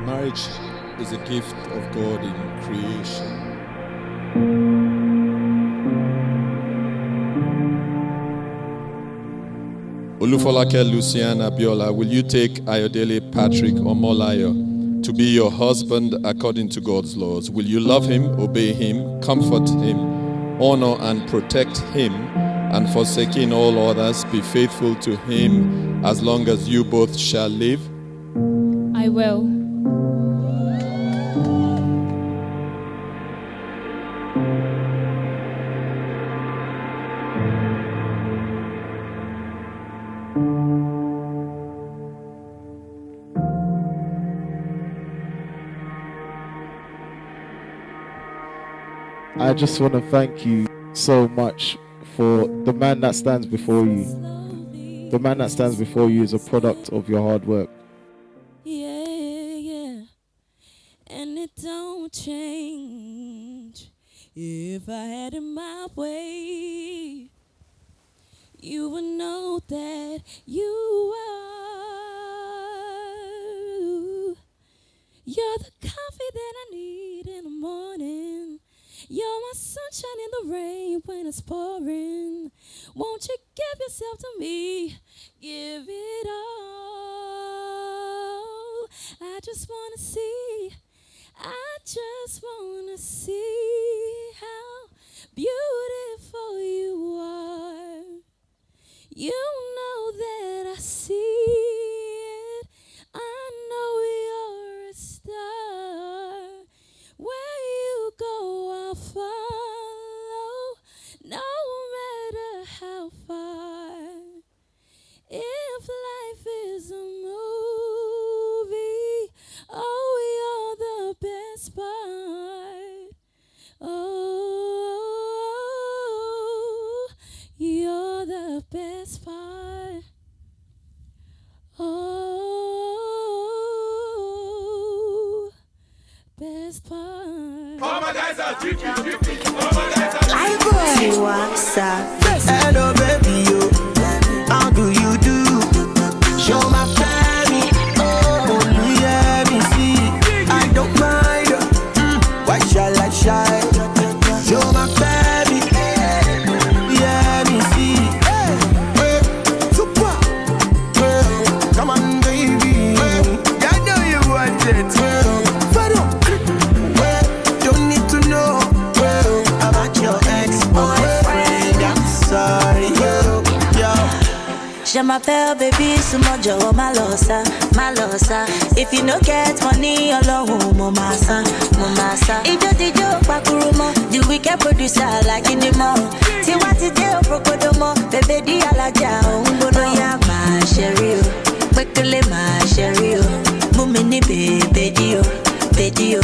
Marriage is a gift of God in creation. Olufolake Luciana Biola, will you take Ayodele Patrick Omolayo to be your husband according to God's laws? Will you love him, obey him, comfort him, honor and protect him, and forsaking all others, be faithful to him as long as you both shall live? I will. I just want to thank you so much for the man that stands before you. The man that stands before you is a product of your hard work. Yeah. And it don't change. If I had it my way, you would know that you are. You're the coffee that I need in the morning. You're my sunshine in the rain when it's pouring. Won't you give yourself to me? Give it all. I just wanna see how beautiful you are. You know that I see it. I know you're a star. Where you go, I'll follow, no matter how far. If life is a movie, oh, you're the best part. Oh, you're the best part. Oh, best part. All my guys are tricky. All my guys are hello, baby, you. How do you do? Show my family. Oh, yeah, me see. I don't mind. Why shall I shine? Show my family. Yeah, me see. Hey, super. Come on, baby. I know you want it. Don't need to know about your ex-boyfriend. I'm sorry, yo. Je m'appelle baby, sumojo, malosa. If you no get money, alone, momasa. Ijo dijo, pakurumo, the wicked producer like in the mall. See what it do, prokodomo, baby di alaja, umbono ya ma sherio, wekele ma sherio, mumini baby dio.